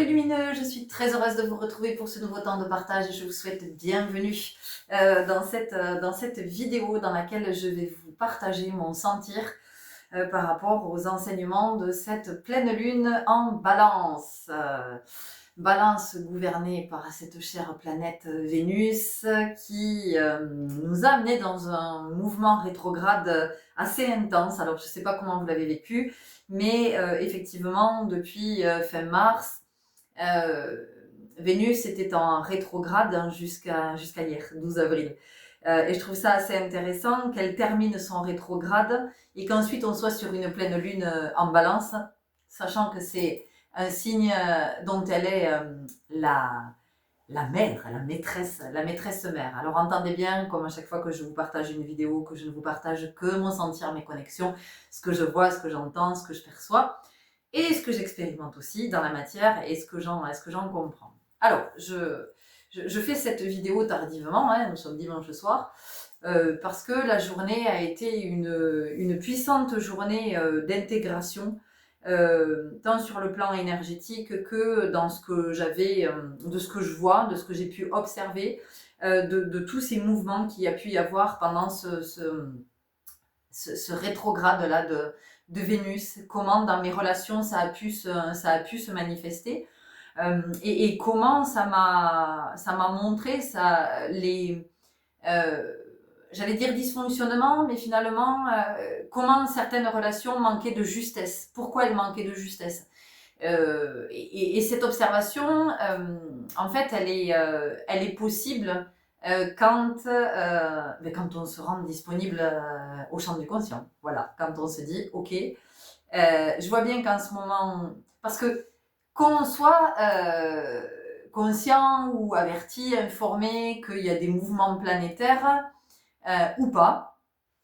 les lumineux, je suis très heureuse de vous retrouver pour ce nouveau temps de partage et je vous souhaite bienvenue dans cette vidéo dans laquelle je vais vous partager mon sentir par rapport aux enseignements de cette pleine lune en balance. Balance gouvernée par cette chère planète Vénus qui nous a amené dans un mouvement rétrograde assez intense. Alors je ne sais pas comment vous l'avez vécu, mais effectivement depuis fin mars, Vénus était en rétrograde jusqu'à hier, 12 avril. Et je trouve ça assez intéressant qu'elle termine son rétrograde et qu'ensuite on soit sur une pleine lune en balance, sachant que c'est un signe dont elle est la mère, la maîtresse mère. Alors entendez bien, comme à chaque fois que je vous partage une vidéo, que je ne vous partage que mon sentir, mes connexions, ce que je vois, ce que j'entends, ce que je perçois, et ce que j'expérimente aussi dans la matière et ce que j'en comprends. Alors, je fais cette vidéo tardivement, hein, nous sommes dimanche soir, parce que la journée a été une puissante journée d'intégration, tant sur le plan énergétique que dans ce que j'avais, de ce que je vois, de ce que j'ai pu observer, de tous ces mouvements qu'il y a pu y avoir pendant ce rétrograde-là de Vénus, comment dans mes relations ça a pu se manifester, et comment ça m'a montré les j'allais dire dysfonctionnements, mais finalement comment certaines relations manquaient de justesse, pourquoi elles manquaient de justesse. Et cette observation, en fait, elle est possible quand on se rend disponible au champ du conscient. Voilà, quand on se dit, ok, je vois bien qu'en ce moment, parce que qu'on soit conscient ou averti, informé qu'il y a des mouvements planétaires ou pas,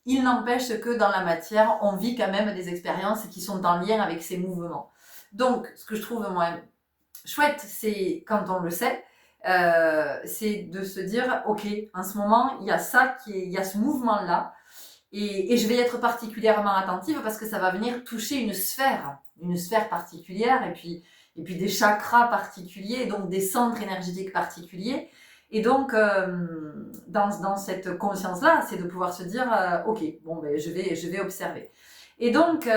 il n'empêche que dans la matière, on vit quand même des expériences qui sont en lien avec ces mouvements. Donc, ce que je trouve moi chouette, c'est quand on le sait, c'est de se dire, ok, en ce moment, il y a il y a ce mouvement-là, et je vais être particulièrement attentive parce que ça va venir toucher une sphère particulière, et puis des chakras particuliers, donc des centres énergétiques particuliers. Et donc, dans cette conscience-là, c'est de pouvoir se dire, ok, bon, ben, je vais observer. Et donc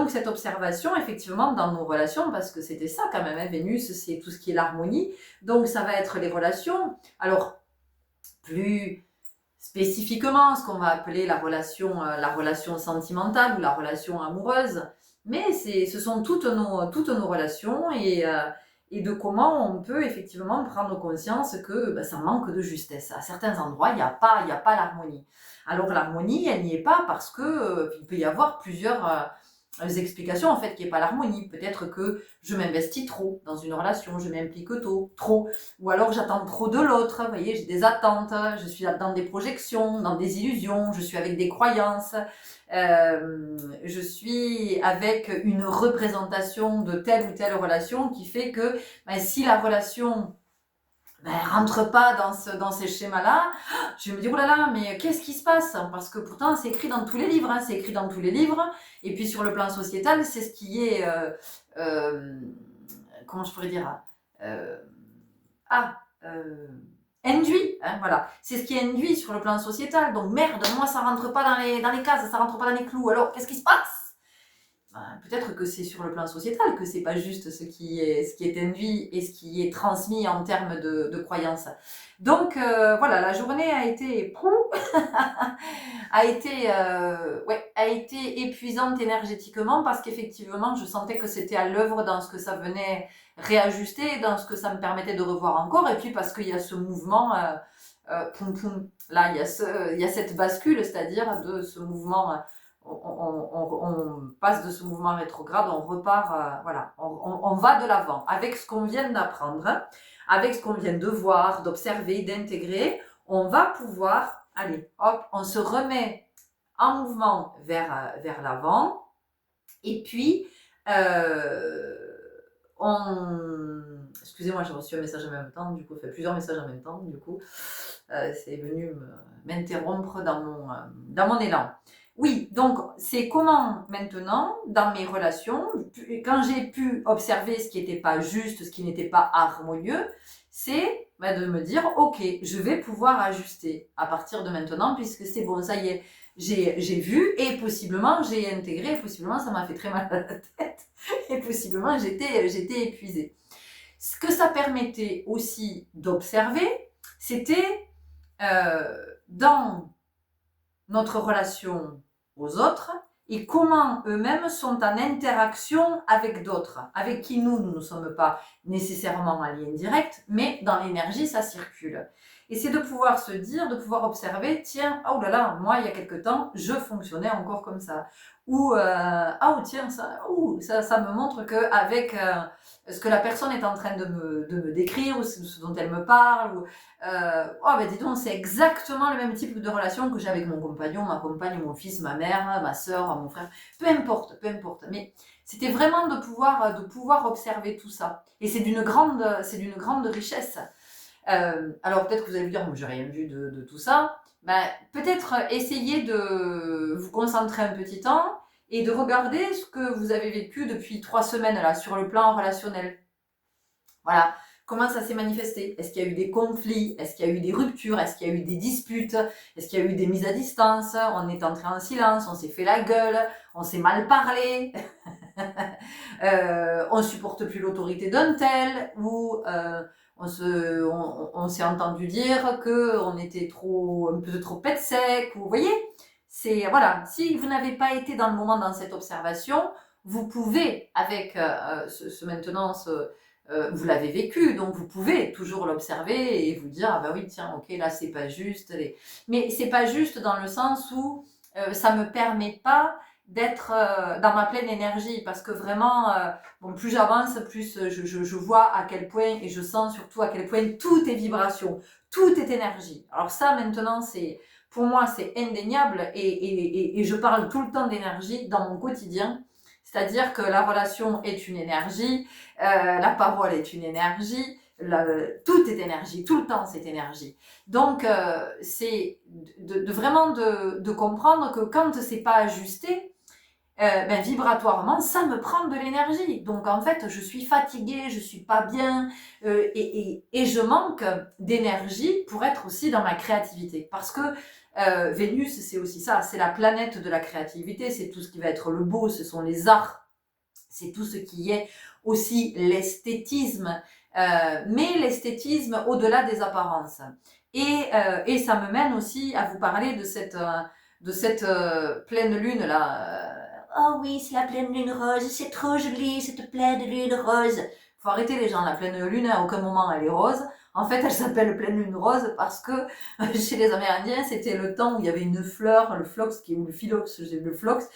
cette observation, effectivement, dans nos relations, parce que c'était ça quand même, hein, Vénus, c'est tout ce qui est l'harmonie, donc ça va être les relations. Alors, plus spécifiquement, ce qu'on va appeler la relation sentimentale ou la relation amoureuse, mais ce sont toutes nos relations, et de comment on peut effectivement prendre conscience que ça manque de justesse. À certains endroits, il n'y a pas l'harmonie. Alors l'harmonie, elle n'y est pas parce que il peut y avoir plusieurs explications en fait qui n'est pas l'harmonie. Peut-être que je m'investis trop dans une relation, je m'implique trop, ou alors j'attends trop de l'autre. Vous voyez, j'ai des attentes, je suis dans des projections, dans des illusions, je suis avec des croyances, je suis avec une représentation de telle ou telle relation qui fait que si la relation rentre pas dans ces schémas-là, je vais me dire, oh là là, mais qu'est-ce qui se passe? Parce que pourtant, c'est écrit dans tous les livres, hein, c'est écrit dans tous les livres, et puis sur le plan sociétal, c'est ce qui est, comment je pourrais dire, euh, ah, induit, hein, voilà. C'est ce qui est induit sur le plan sociétal, donc merde, moi ça rentre pas dans les cases, ça rentre pas dans les clous, alors qu'est-ce qui se passe? Peut-être que c'est sur le plan sociétal que c'est pas juste ce qui est induit et ce qui est transmis en termes de croyances. Donc voilà, la journée a été a été épuisante énergétiquement parce qu'effectivement je sentais que c'était à l'œuvre dans ce que ça venait réajuster, dans ce que ça me permettait de revoir encore, et puis parce qu'il y a ce mouvement poum poum. Là il y a cette bascule, c'est-à-dire de ce mouvement. On passe de ce mouvement rétrograde, on repart, voilà, on va de l'avant avec ce qu'on vient d'apprendre, avec ce qu'on vient de voir, d'observer, d'intégrer. On va pouvoir, allez, hop, on se remet en mouvement vers l'avant, et puis excusez-moi, j'ai reçu un message en même temps, du coup, fait plusieurs messages en même temps, du coup, c'est venu m'interrompre dans mon élan. Oui, donc c'est comment maintenant, dans mes relations, quand j'ai pu observer ce qui n'était pas juste, ce qui n'était pas harmonieux, c'est de me dire, ok, je vais pouvoir ajuster à partir de maintenant, puisque c'est bon, ça y est, j'ai vu, et possiblement j'ai intégré, et possiblement ça m'a fait très mal à la tête, et possiblement j'étais épuisée. Ce que ça permettait aussi d'observer, c'était dans notre relation aux autres et comment eux-mêmes sont en interaction avec d'autres, avec qui nous ne sommes pas nécessairement en lien direct, mais dans l'énergie, ça circule. Et c'est de pouvoir se dire, de pouvoir observer, tiens, oh là là, moi, il y a quelque temps, je fonctionnais encore comme ça. Ou, oh tiens, ça me montre qu'avec ce que la personne est en train de me décrire, ou ce dont elle me parle, ou, oh ben dis donc, c'est exactement le même type de relation que j'ai avec mon compagnon, ma compagne, mon fils, ma mère, ma soeur, mon frère, peu importe. Mais c'était vraiment de pouvoir observer tout ça. Et c'est d'une grande richesse. Alors peut-être que vous allez me dire, j'ai rien vu de tout ça. Ben, peut-être essayer de vous concentrer un petit temps et de regarder ce que vous avez vécu depuis 3 semaines là, sur le plan relationnel. Voilà. Comment ça s'est manifesté? Est-ce qu'il y a eu des conflits? Est-ce qu'il y a eu des ruptures? Est-ce qu'il y a eu des disputes? Est-ce qu'il y a eu des mises à distance? On est entré en silence, on s'est fait la gueule, on s'est mal parlé, on supporte plus l'autorité d'un tel, ou on s'est entendu dire qu'on était un peu trop pète sec, vous voyez? Voilà, si vous n'avez pas été dans le moment dans cette observation, vous pouvez, avec maintenant, vous l'avez vécu, donc vous pouvez toujours l'observer et vous dire, ah bah oui, tiens, ok, là c'est pas juste. Mais c'est pas juste dans le sens où ça me permet pas d'être dans ma pleine énergie, parce que vraiment, bon, plus j'avance, plus je vois à quel point, et je sens surtout à quel point tout est vibration, tout est énergie. Alors ça, maintenant, pour moi, c'est indéniable, et je parle tout le temps d'énergie dans mon quotidien. C'est-à-dire que la relation est une énergie, la parole est une énergie, tout est énergie, tout le temps c'est énergie. Donc c'est vraiment de comprendre que quand c'est pas ajusté, vibratoirement, ça me prend de l'énergie. Donc en fait, je suis fatiguée, je suis pas bien, et je manque d'énergie pour être aussi dans ma créativité. Parce que Vénus, c'est aussi ça, c'est la planète de la créativité, c'est tout ce qui va être le beau, ce sont les arts, c'est tout ce qui est aussi l'esthétisme, mais l'esthétisme au-delà des apparences. Et ça me mène aussi à vous parler de cette pleine lune là. Oh oui, c'est la pleine lune rose, c'est trop joli cette pleine lune rose. Faut arrêter les gens, la pleine lune, à aucun moment elle est rose. En fait, elle s'appelle pleine lune rose parce que chez les Amérindiens, c'était le temps où il y avait une fleur, le phlox, ou le phyllox, le phlox,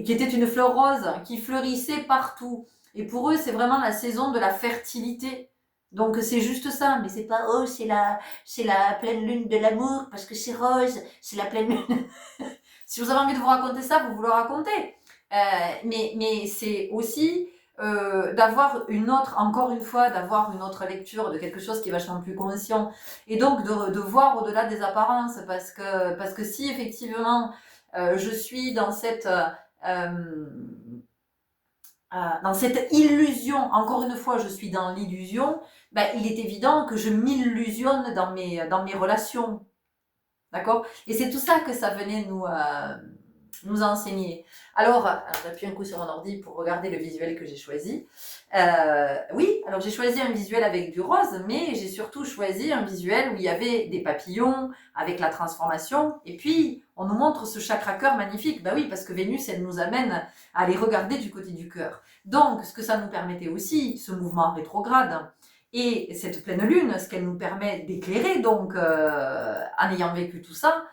qui était une fleur rose, qui fleurissait partout. Et pour eux, c'est vraiment la saison de la fertilité. Donc c'est juste ça, mais c'est pas oh c'est la pleine lune de l'amour parce que c'est rose, c'est la pleine lune. Si vous avez envie de vous raconter ça, vous le racontez. Mais c'est aussi d'avoir encore une fois, d'avoir une autre lecture de quelque chose qui est vachement plus conscient. Et donc de voir au-delà des apparences, parce que si effectivement je suis dans cette illusion, encore une fois, je suis dans l'illusion, il est évident que je m'illusionne dans mes relations. D'accord? Et c'est tout ça que ça venait nous enseigner. Alors j'appuie un coup sur mon ordi pour regarder le visuel que j'ai choisi. Oui, alors j'ai choisi un visuel avec du rose, mais j'ai surtout choisi un visuel où il y avait des papillons avec la transformation. Et puis, on nous montre ce chakra-cœur magnifique. Ben oui, parce que Vénus, elle nous amène à les regarder du côté du cœur. Donc, ce que ça nous permettait aussi, ce mouvement rétrograde, et cette pleine lune, ce qu'elle nous permet d'éclairer, donc en ayant vécu tout ça,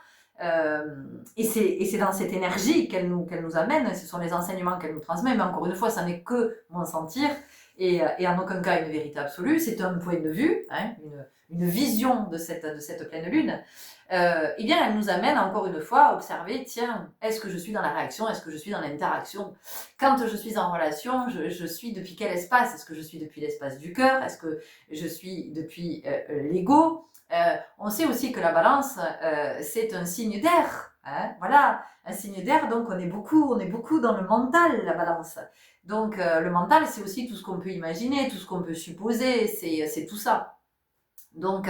et c'est dans cette énergie qu'elle nous amène, ce sont les enseignements qu'elle nous transmet, mais encore une fois, ça n'est que mon sentir, et en aucun cas une vérité absolue, c'est un point de vue, hein, une vision de cette pleine lune. Eh bien, elle nous amène encore une fois à observer, tiens, est-ce que je suis dans la réaction, est-ce que je suis dans l'interaction? Quand je suis en relation, je suis depuis quel espace? Est-ce que je suis depuis l'espace du cœur? Est-ce que je suis depuis l'ego? On sait aussi que la balance, c'est un signe d'air. Hein, voilà, un signe d'air, donc on est beaucoup dans le mental, la balance. Donc le mental, c'est aussi tout ce qu'on peut imaginer, tout ce qu'on peut supposer, c'est tout ça. Donc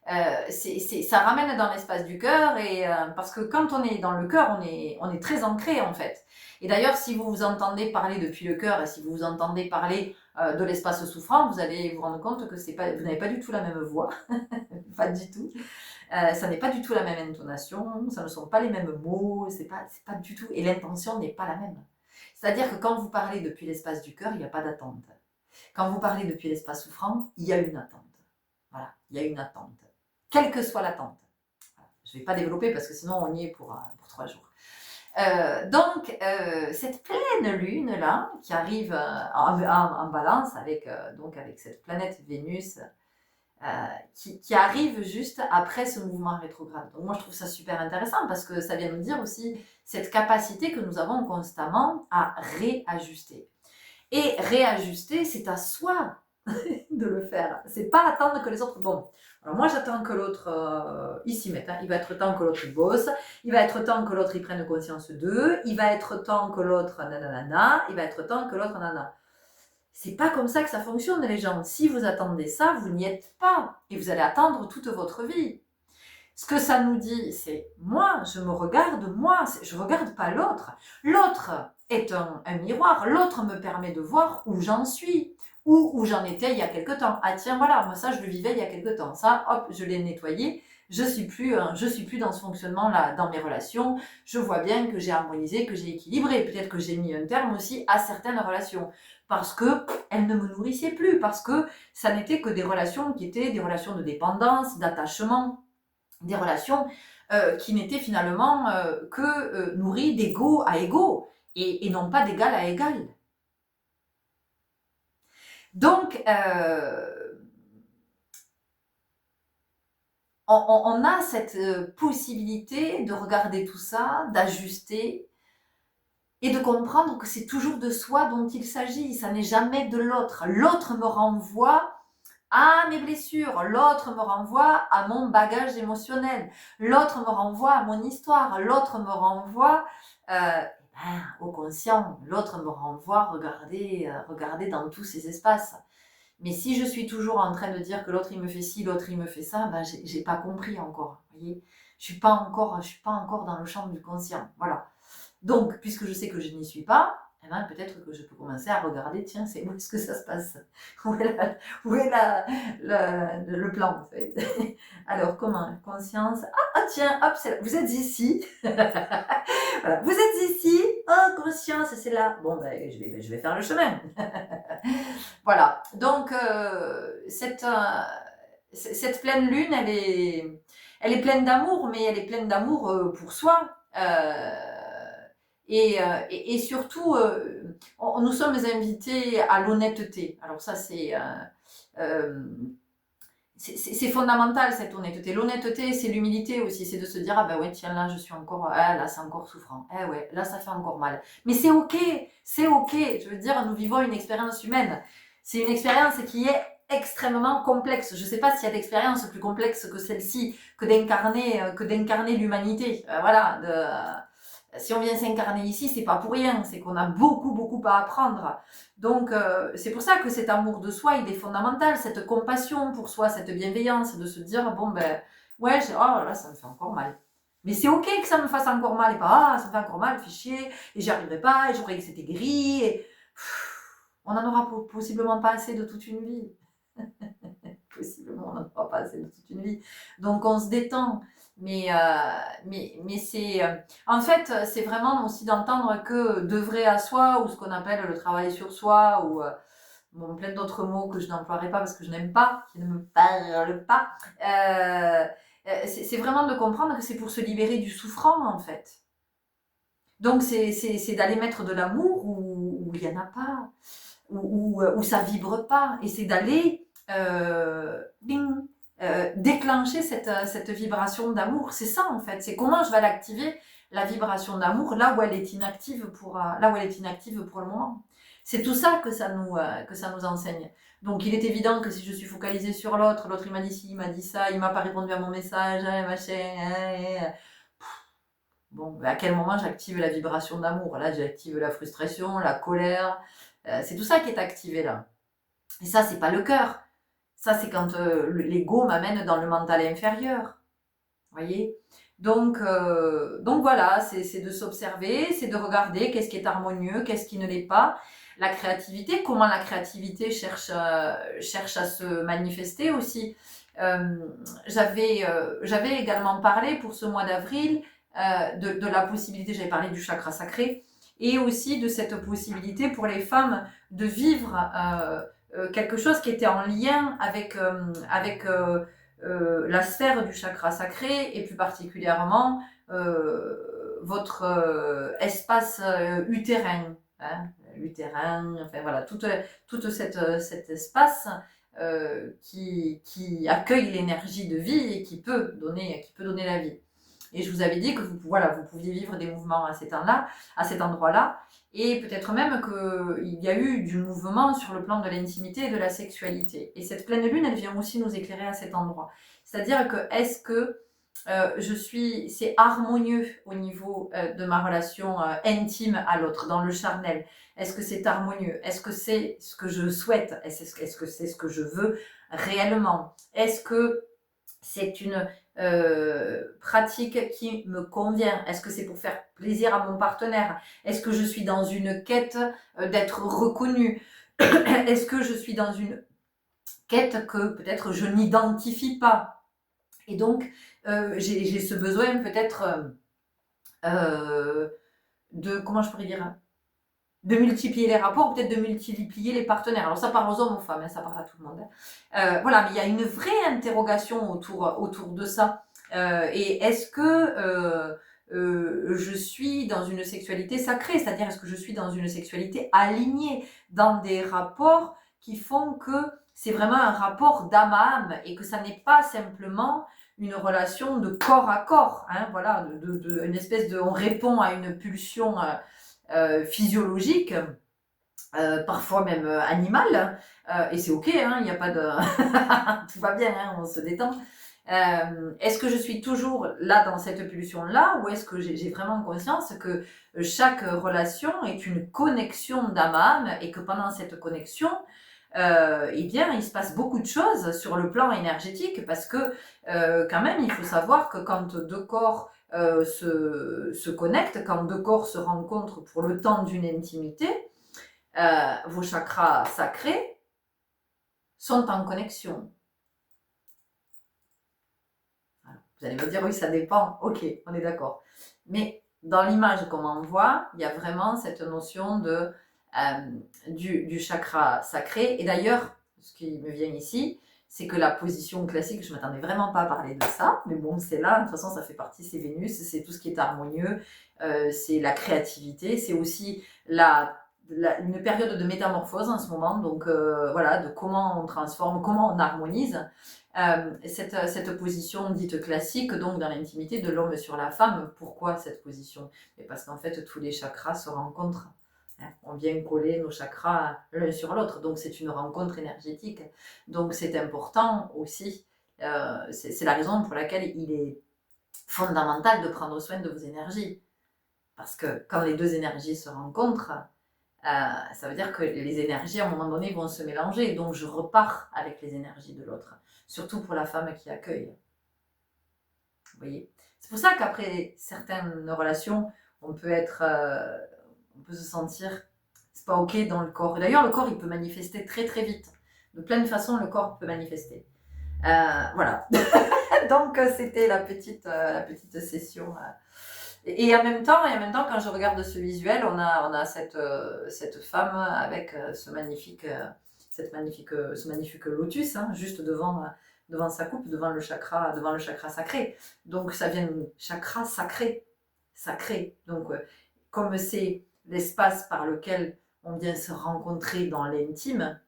ça ramène dans l'espace du cœur, et parce que quand on est dans le cœur, on est très ancré en fait. Et d'ailleurs, si vous vous entendez parler depuis le cœur, et si vous vous entendez parler de l'espace souffrant, vous allez vous rendre compte que vous n'avez pas du tout la même voix, pas du tout. Ça n'est pas du tout la même intonation, ça ne sont pas les mêmes mots, c'est pas du tout, et l'intention n'est pas la même. C'est-à-dire que quand vous parlez depuis l'espace du cœur, il n'y a pas d'attente. Quand vous parlez depuis l'espace souffrant, il y a une attente. Voilà, il y a une attente. Quelle que soit l'attente. Voilà. Je ne vais pas développer parce que sinon on y est pour 3 jours. Donc, cette pleine lune-là, qui arrive en balance avec cette planète Vénus, qui arrive juste après ce mouvement rétrograde. Donc moi je trouve ça super intéressant parce que ça vient nous dire aussi cette capacité que nous avons constamment à réajuster. Et réajuster, c'est à soi de le faire. C'est pas attendre que les autres... Bon, alors moi j'attends que l'autre il s'y mette. Hein. Il va être temps que l'autre il bosse. Il va être temps que l'autre il prenne conscience d'eux. Il va être temps que l'autre nanana. Il va être temps que l'autre nanana. C'est pas comme ça que ça fonctionne, les gens. Si vous attendez ça, vous n'y êtes pas. Et vous allez attendre toute votre vie. Ce que ça nous dit, c'est moi, je me regarde, moi, je ne regarde pas l'autre. L'autre est un miroir. L'autre me permet de voir où j'en suis. Ou où j'en étais il y a quelque temps. Ah tiens, voilà, moi ça, je le vivais il y a quelque temps. Ça, hop, je l'ai nettoyé. Je suis plus dans ce fonctionnement-là dans mes relations. Je vois bien que j'ai harmonisé, que j'ai équilibré. Peut-être que j'ai mis un terme aussi à certaines relations. Parce que elles ne me nourrissaient plus. Parce que ça n'était que des relations qui étaient des relations de dépendance, d'attachement. Des relations qui n'étaient finalement que nourries d'ego à ego. Et non pas d'égal à égal. Donc, on a cette possibilité de regarder tout ça, d'ajuster et de comprendre que c'est toujours de soi dont il s'agit, ça n'est jamais de l'autre. L'autre me renvoie à mes blessures, l'autre me renvoie à mon bagage émotionnel, l'autre me renvoie à mon histoire, l'autre me renvoie au conscient, l'autre me renvoie regarder dans tous ces espaces. Mais si je suis toujours en train de dire que l'autre il me fait ci, l'autre il me fait ça, ben j'ai pas compris encore. Vous voyez, je suis pas encore dans le champ du conscient. Voilà. Donc, puisque je sais que je n'y suis pas, eh ben, peut-être que je peux commencer à regarder, tiens, c'est où est-ce que ça se passe? Où est le plan, en fait? Alors, comment? Conscience. Ah, tiens, hop, c'est là. Vous êtes ici. Voilà. Vous êtes ici. Oh, conscience, c'est là. Bon, ben, je vais faire le chemin. Voilà. Donc, cette pleine lune, elle est pleine d'amour, mais elle est pleine d'amour pour soi. Et surtout, nous sommes invités à l'honnêteté. Alors ça, c'est fondamental, cette honnêteté. L'honnêteté, c'est l'humilité aussi. C'est de se dire, ah ben ouais, tiens, là, je suis encore... Ah, là, c'est encore souffrant. Eh ouais, là, ça fait encore mal. Mais c'est OK, c'est OK. Je veux dire, nous vivons une expérience humaine. C'est une expérience qui est extrêmement complexe. Je ne sais pas s'il y a d'expérience plus complexe que celle-ci, que d'incarner l'humanité. Voilà, si on vient s'incarner ici, c'est pas pour rien, c'est qu'on a beaucoup à apprendre. Donc c'est pour ça que cet amour de soi, il est fondamental, cette compassion pour soi, cette bienveillance, de se dire bon ben ouais, oh là ça me fait encore mal. Mais c'est ok que ça me fasse encore mal, et pas ah ça me fait encore mal, fait chier, et j'y arriverai pas, et je croyais que c'était guéri, et on n'en aura possiblement pas assez de toute une vie. Possiblement on n'en aura pas assez de toute une vie. Donc on se détend. Mais c'est... en fait, c'est vraiment aussi d'entendre que d'œuvrer à soi, ou ce qu'on appelle le travail sur soi, ou plein d'autres mots que je n'emploierai pas parce que je n'aime pas, qui ne me parlent pas. C'est vraiment de comprendre que c'est pour se libérer du souffrant, en fait. Donc, c'est d'aller mettre de l'amour où il n'y en a pas, où ça vibre pas. Et c'est d'aller... déclencher cette vibration d'amour. C'est ça en fait, c'est comment je vais l'activer, la vibration d'amour, là où elle est inactive pour le moment. C'est tout ça que ça nous enseigne. Donc il est évident que si je suis focalisée sur l'autre il m'a dit ci, il m'a dit ça, il m'a pas répondu à mon message, machin, Bon, ben, à quel moment j'active la vibration d'amour? Là, j'active la frustration, la colère. C'est tout ça qui est activé là. Et ça, c'est pas le cœur. Ça, c'est quand l'ego m'amène dans le mental inférieur. Voyez, donc voilà, c'est de s'observer, c'est de regarder qu'est-ce qui est harmonieux, qu'est-ce qui ne l'est pas. La créativité, comment la créativité cherche à se manifester aussi. Euh, j'avais également parlé pour ce mois d'avril de la possibilité, j'avais parlé du chakra sacré, et aussi de cette possibilité pour les femmes de vivre quelque chose qui était en lien avec la sphère du chakra sacré et plus particulièrement votre espace utérin, hein, l'utérin, enfin voilà, tout cet espace qui accueille l'énergie de vie et qui peut donner la vie. Et je vous avais dit que vous pouviez vivre des mouvements à cet endroit-là, et peut-être même qu'il y a eu du mouvement sur le plan de l'intimité et de la sexualité. Et cette pleine lune, elle vient aussi nous éclairer à cet endroit. C'est-à-dire que est-ce que c'est harmonieux au niveau de ma relation intime à l'autre, dans le charnel? Est-ce que c'est harmonieux? Est-ce que c'est ce que je souhaite? Est-ce que c'est ce que je veux réellement? Est-ce que c'est une pratique qui me convient? Est-ce que c'est pour faire plaisir à mon partenaire? Est-ce que je suis dans une quête d'être reconnue? Est-ce que je suis dans une quête que peut-être je n'identifie pas? Et donc, j'ai ce besoin peut-être de, comment je pourrais dire, de multiplier les rapports, peut-être de multiplier les partenaires. Alors ça parle aux hommes, aux femmes, hein, ça parle à tout le monde. Voilà, mais il y a une vraie interrogation autour de ça. Et est-ce que je suis dans une sexualité sacrée? C'est-à-dire, est-ce que je suis dans une sexualité alignée, dans des rapports qui font que c'est vraiment un rapport d'âme à âme et que ça n'est pas simplement une relation de corps à corps, hein, voilà, une espèce de, on répond à une pulsion physiologique, parfois même animale, et c'est ok, hein, il n'y a pas de, tout va bien, hein, on se détend. Est-ce que je suis toujours là dans cette pulsion-là, ou est-ce que j'ai vraiment conscience que chaque relation est une connexion d'âme à âme, et que pendant cette connexion, eh bien, il se passe beaucoup de choses sur le plan énergétique, parce que quand même, il faut savoir que quand deux corps se connectent, quand deux corps se rencontrent pour le temps d'une intimité, vos chakras sacrés sont en connexion. Vous allez me dire, oui, ça dépend. Ok, on est d'accord. Mais dans l'image qu'on m'envoie, il y a vraiment cette notion du chakra sacré. Et d'ailleurs, ce qui me vient ici, c'est que la position classique, je ne m'attendais vraiment pas à parler de ça, mais bon, c'est là, de toute façon, ça fait partie, c'est Vénus, c'est tout ce qui est harmonieux, c'est la créativité, c'est aussi une période de métamorphose en ce moment, donc voilà, de comment on transforme, comment on harmonise. Cette position dite classique, donc dans l'intimité de l'homme sur la femme. Pourquoi cette position? Parce qu'en fait, tous les chakras se rencontrent. On vient coller nos chakras l'un sur l'autre, donc c'est une rencontre énergétique. Donc c'est important aussi. C'est la raison pour laquelle il est fondamental de prendre soin de vos énergies. Parce que quand les deux énergies se rencontrent, ça veut dire que les énergies, à un moment donné, vont se mélanger. Donc, je repars avec les énergies de l'autre. Surtout pour la femme qui accueille. Vous voyez? C'est pour ça qu'après certaines relations, on peut se sentir, c'est pas ok dans le corps. D'ailleurs, le corps, il peut manifester très très vite. De plein de façons, le corps peut manifester. Voilà. Donc, c'était la petite session. Et en même temps, quand je regarde ce visuel, on a cette femme avec ce magnifique lotus, hein, juste devant sa coupe, devant le chakra sacré. Donc ça vient de chakra sacré. Donc comme c'est l'espace par lequel on vient se rencontrer dans l'intime,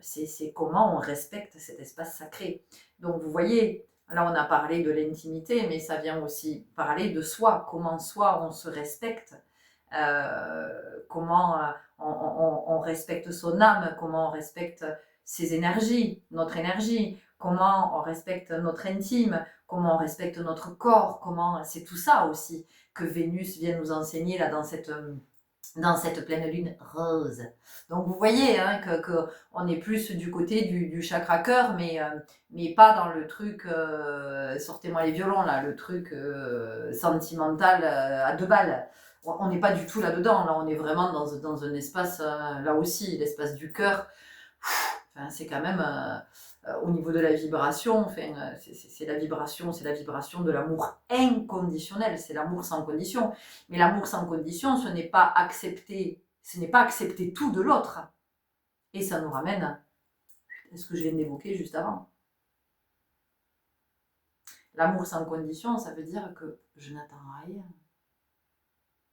c'est comment on respecte cet espace sacré. Donc vous voyez, là on a parlé de l'intimité, mais ça vient aussi parler de soi, comment soi on se respecte, comment on respecte son âme, comment on respecte ses énergies, notre énergie, comment on respecte notre intime, comment on respecte notre corps, comment c'est tout ça aussi que Vénus vient nous enseigner là dans cette pleine lune rose. Donc vous voyez hein, que on est plus du côté du chakra cœur, mais pas dans le truc, sortez-moi les violons là, le truc sentimental à deux balles. On n'est pas du tout là-dedans, là on est vraiment dans un espace, là aussi, l'espace du cœur. Enfin, c'est quand même au niveau de la vibration, enfin, c'est la vibration de l'amour inconditionnel, c'est l'amour sans condition. Mais l'amour sans condition, ce n'est pas accepter tout de l'autre. Et ça nous ramène à ce que je viens d'évoquer juste avant. L'amour sans condition, ça veut dire que je n'attends rien.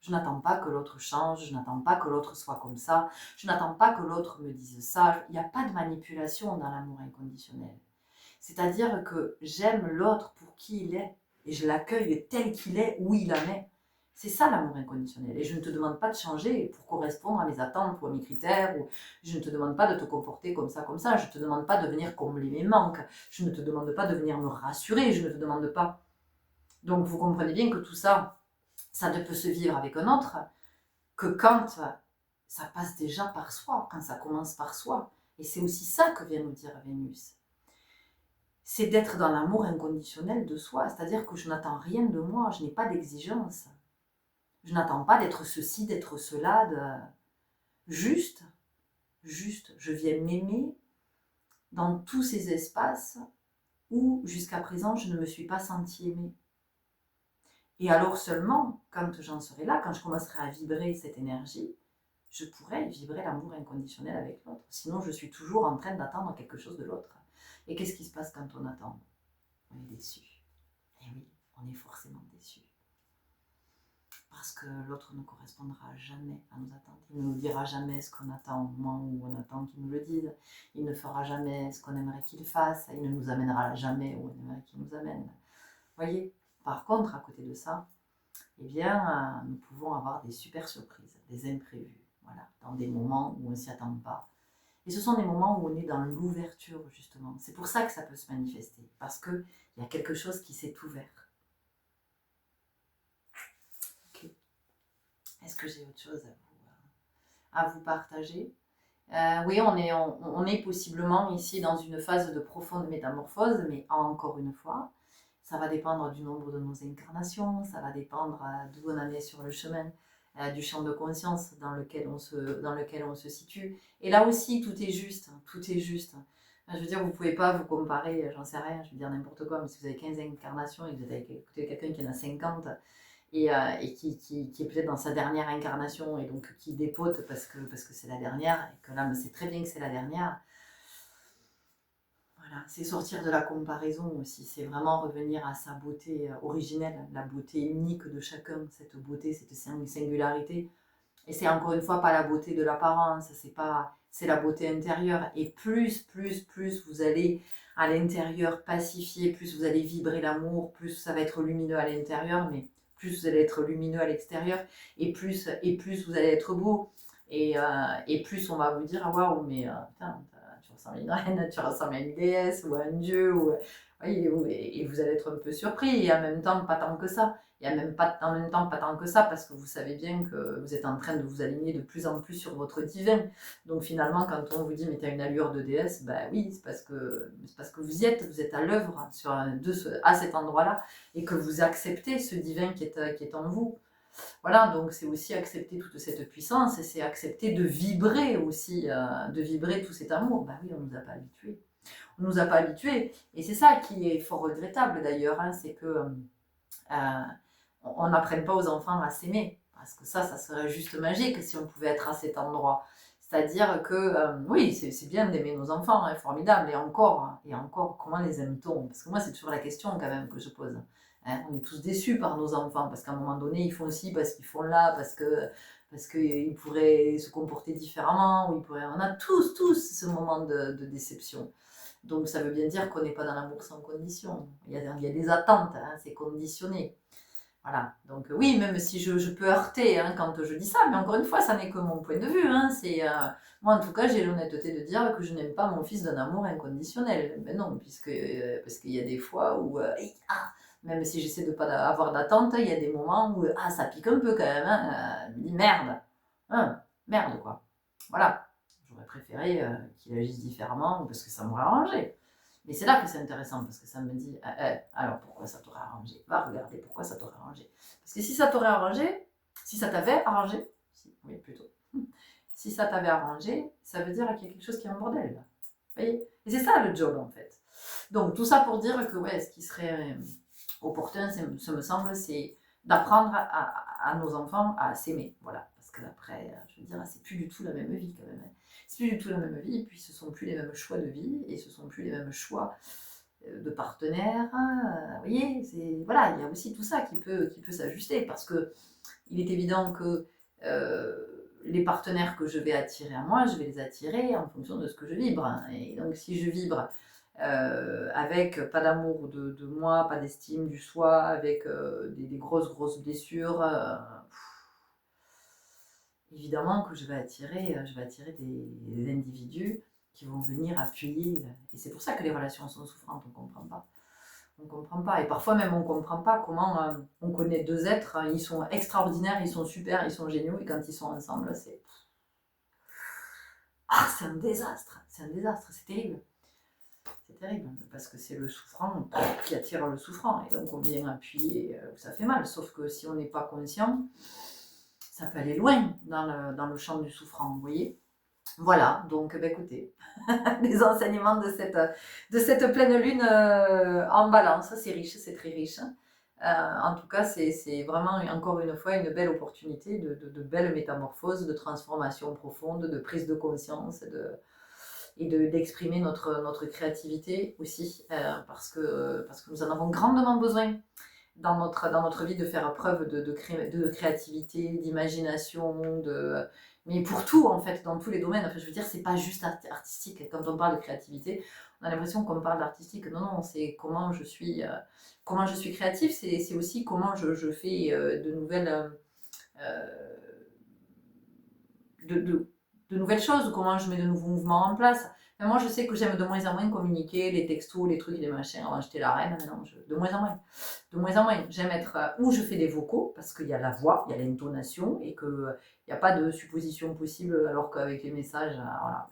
Je n'attends pas que l'autre change, je n'attends pas que l'autre soit comme ça, je n'attends pas que l'autre me dise ça. Il n'y a pas de manipulation dans l'amour inconditionnel. C'est-à-dire que j'aime l'autre pour qui il est et je l'accueille tel qu'il est, où il en est. C'est ça l'amour inconditionnel. Et je ne te demande pas de changer pour correspondre à mes attentes ou à mes critères. Ou je ne te demande pas de te comporter comme ça, comme ça. Je ne te demande pas de venir combler mes manques. Je ne te demande pas de venir me rassurer. Je ne te demande pas. Donc vous comprenez bien que tout ça, ça ne peut se vivre avec un autre que quand ça passe déjà par soi, quand ça commence par soi. Et c'est aussi ça que vient nous dire Vénus. C'est d'être dans l'amour inconditionnel de soi, c'est-à-dire que je n'attends rien de moi, je n'ai pas d'exigence. Je n'attends pas d'être ceci, d'être cela, juste, je viens m'aimer dans tous ces espaces où jusqu'à présent je ne me suis pas sentie aimée. Et alors seulement, quand j'en serai là, quand je commencerai à vibrer cette énergie, je pourrai vibrer l'amour inconditionnel avec l'autre. Sinon, je suis toujours en train d'attendre quelque chose de l'autre. Et qu'est-ce qui se passe quand on attend? On est déçu. Et oui, on est forcément déçu. Parce que l'autre ne correspondra jamais à nos attentes. Il ne nous dira jamais ce qu'on attend au moment où on attend qu'il nous le dise. Il ne fera jamais ce qu'on aimerait qu'il fasse. Il ne nous amènera jamais où on aimerait qu'il nous amène. Vous voyez? Par contre, à côté de ça, eh bien, nous pouvons avoir des super surprises, des imprévus, voilà, dans des moments où on ne s'y attend pas. Et ce sont des moments où on est dans l'ouverture, justement. C'est pour ça que ça peut se manifester, parce qu'il y a quelque chose qui s'est ouvert. Ok. Est-ce que j'ai autre chose à vous partager? Oui, on est possiblement ici dans une phase de profonde métamorphose, mais encore une fois, ça va dépendre du nombre de nos incarnations, ça va dépendre d'où on en est sur le chemin, du champ de conscience dans lequel on se situe. Et là aussi, tout est juste, tout est juste. Je veux dire, vous ne pouvez pas vous comparer, j'en sais rien, je veux dire n'importe quoi, mais si vous avez 15 incarnations et que vous avez écouté quelqu'un qui en a 50 et qui est peut-être dans sa dernière incarnation et donc qui dépote parce que c'est la dernière et que l'âme sait très bien que c'est la dernière. Voilà, c'est sortir de la comparaison aussi, c'est vraiment revenir à sa beauté originelle, la beauté unique de chacun, cette beauté, cette singularité. Et c'est encore une fois pas la beauté de l'apparence, c'est la beauté intérieure. Et plus vous allez à l'intérieur pacifier, plus vous allez vibrer l'amour, plus ça va être lumineux à l'intérieur, mais plus vous allez être lumineux à l'extérieur, et plus vous allez être beau. Et plus on va vous dire, ah waouh, mais putain, tu ressembles à une reine, tu ressembles à une déesse ou à un dieu, et vous allez être un peu surpris, et en même temps, pas tant que ça. Et en même temps, pas tant que ça, parce que vous savez bien que vous êtes en train de vous aligner de plus en plus sur votre divin. Donc finalement, quand on vous dit, mais tu as une allure de déesse, ben oui, c'est parce que vous êtes à l'œuvre à cet endroit-là, et que vous acceptez ce divin qui est en vous. Voilà, donc c'est aussi accepter toute cette puissance, et c'est accepter de vibrer aussi, de vibrer tout cet amour. Ben oui, on ne nous a pas habitués. On ne nous a pas habitués, et c'est ça qui est fort regrettable d'ailleurs, hein, c'est que on n'apprenne pas aux enfants à s'aimer, parce que ça serait juste magique si on pouvait être à cet endroit. C'est-à-dire que, oui, c'est bien d'aimer nos enfants, hein, formidable, et encore, comment les aime-t-on? Parce que moi, c'est toujours la question quand même que je pose. Hein, on est tous déçus par nos enfants, parce qu'à un moment donné, ils font ci, parce qu'ils font là, parce qu'ils pourraient se comporter différemment, on a tous ce moment de déception. Donc ça veut bien dire qu'on n'est pas dans l'amour sans condition. Il y a des attentes, hein, c'est conditionné. Voilà, donc oui, même si je peux heurter hein, quand je dis ça, mais encore une fois, ça n'est que mon point de vue. Hein, moi, en tout cas, j'ai l'honnêteté de dire que je n'aime pas mon fils d'un amour inconditionnel. Mais non, parce qu'il y a des fois où, même si j'essaie de pas avoir d'attente, il y a des moments où ça pique un peu quand même. Hein, je me dis merde, merde quoi. Voilà, j'aurais préféré qu'il agisse différemment parce que ça m'aurait arrangé. Mais c'est là que c'est intéressant parce que ça me dit alors pourquoi ça t'aurait arrangé? Va regarder pourquoi ça t'aurait arrangé. Parce que si ça t'aurait arrangé, si ça t'avait arrangé, oui plutôt, si ça t'avait arrangé, ça veut dire qu'il y a quelque chose qui est en bordel. Là. Vous voyez? Et c'est ça le job en fait. Donc tout ça pour dire que ouais, ce qui serait opportun, ça me semble, c'est d'apprendre à nos enfants à s'aimer. Voilà. Parce qu'après, je veux dire, c'est plus du tout la même vie quand même. C'est plus du tout la même vie, et puis ce sont plus les mêmes choix de vie, et ce sont plus les mêmes choix de partenaires. Vous voyez, voilà, il y a aussi tout ça qui peut s'ajuster, parce que il est évident que les partenaires que je vais attirer à moi, je vais les attirer en fonction de ce que je vibre. Hein. Et donc si je vibre avec pas d'amour de moi, pas d'estime du soi, avec des grosses blessures, évidemment que je vais attirer des individus qui vont venir appuyer. Et c'est pour ça que les relations sont souffrantes, on ne comprend pas. On comprend pas. Et parfois même on ne comprend pas comment on connaît deux êtres, ils sont extraordinaires, ils sont super, ils sont géniaux, et quand ils sont ensemble, c'est un désastre, c'est terrible. C'est terrible, parce que c'est le souffrant qui attire le souffrant, et donc on vient appuyer où ça fait mal, sauf que si on n'est pas conscient, ça peut aller loin dans le champ du souffrant, vous voyez. Voilà, donc écoutez, les enseignements de cette pleine lune en balance, c'est riche, c'est très riche. En tout cas, c'est vraiment encore une fois une belle opportunité de belles métamorphoses, de transformation profonde, de prise de conscience et d'exprimer notre créativité aussi, parce que nous en avons grandement besoin dans notre vie, de faire preuve de créativité, d'imagination, mais pour tout en fait, dans tous les domaines. Enfin, je veux dire, c'est pas juste artistique. Quand on parle de créativité, on a l'impression qu'on parle d'artistique. Non, c'est comment je suis créatif, c'est aussi comment je fais de nouvelles de nouvelles choses, comment je mets de nouveaux mouvements en place. Mais moi, je sais que j'aime de moins en moins communiquer, les textos, les trucs, les machins. Avant, j'étais la reine, maintenant, de moins en moins. De moins en moins. J'aime être où je fais des vocaux, parce qu'il y a la voix, il y a l'intonation, et qu'il n'y a pas de supposition possible, alors qu'avec les messages, voilà,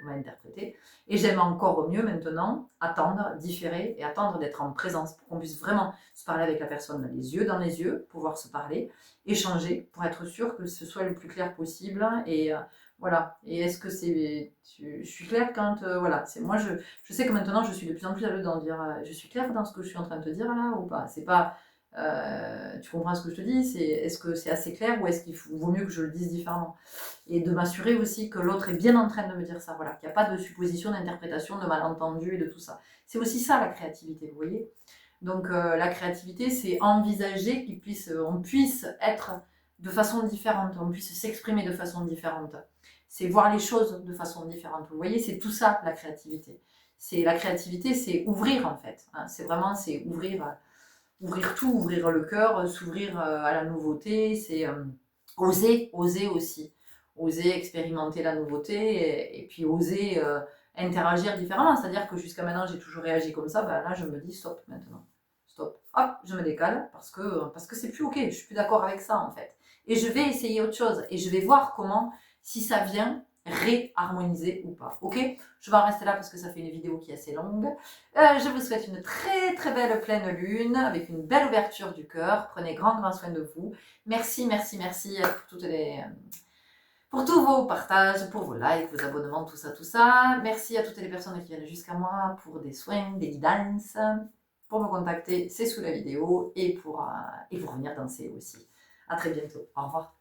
on va interpréter. Et j'aime encore mieux maintenant attendre, différer, et attendre d'être en présence, pour qu'on puisse vraiment se parler avec la personne les yeux dans les yeux, pouvoir se parler, échanger, pour être sûr que ce soit le plus clair possible. Et voilà. Et est-ce que je suis claire quand voilà, c'est moi, je sais que maintenant je suis de plus en plus à l'aise d'en dire je suis claire dans ce que je suis en train de te dire là ou pas. C'est pas tu comprends ce que je te dis, est-ce que c'est assez clair, ou est-ce qu'il vaut mieux que je le dise différemment, et de m'assurer aussi que l'autre est bien en train de me dire ça, voilà, qu'il n'y a pas de supposition, d'interprétation, de malentendu et de tout ça. C'est aussi ça la créativité, vous voyez. Donc la créativité, c'est envisager on puisse être de façon différente, on puisse s'exprimer de façon différente. C'est voir les choses de façon différente. Vous voyez, c'est tout ça la créativité. La créativité, c'est ouvrir en fait. Hein. C'est ouvrir tout, ouvrir le cœur, s'ouvrir à la nouveauté. C'est oser aussi. Oser expérimenter la nouveauté, et puis oser interagir différemment. C'est-à-dire que jusqu'à maintenant, j'ai toujours réagi comme ça. Ben là, je me dis stop maintenant. Stop. Hop, je me décale parce que c'est plus ok. Je suis plus d'accord avec ça en fait. Et je vais essayer autre chose. Et je vais voir comment, si ça vient, réharmoniser ou pas. Ok? Je vais en rester là parce que ça fait une vidéo qui est assez longue. Je vous souhaite une très très belle pleine lune avec une belle ouverture du cœur. Prenez grand soin de vous. Merci pour tous vos partages, pour vos likes, vos abonnements, tout ça. Merci à toutes les personnes qui viennent jusqu'à moi pour des soins, des guidances. Pour me contacter, c'est sous la vidéo, et pour venir danser aussi. À très bientôt. Au revoir.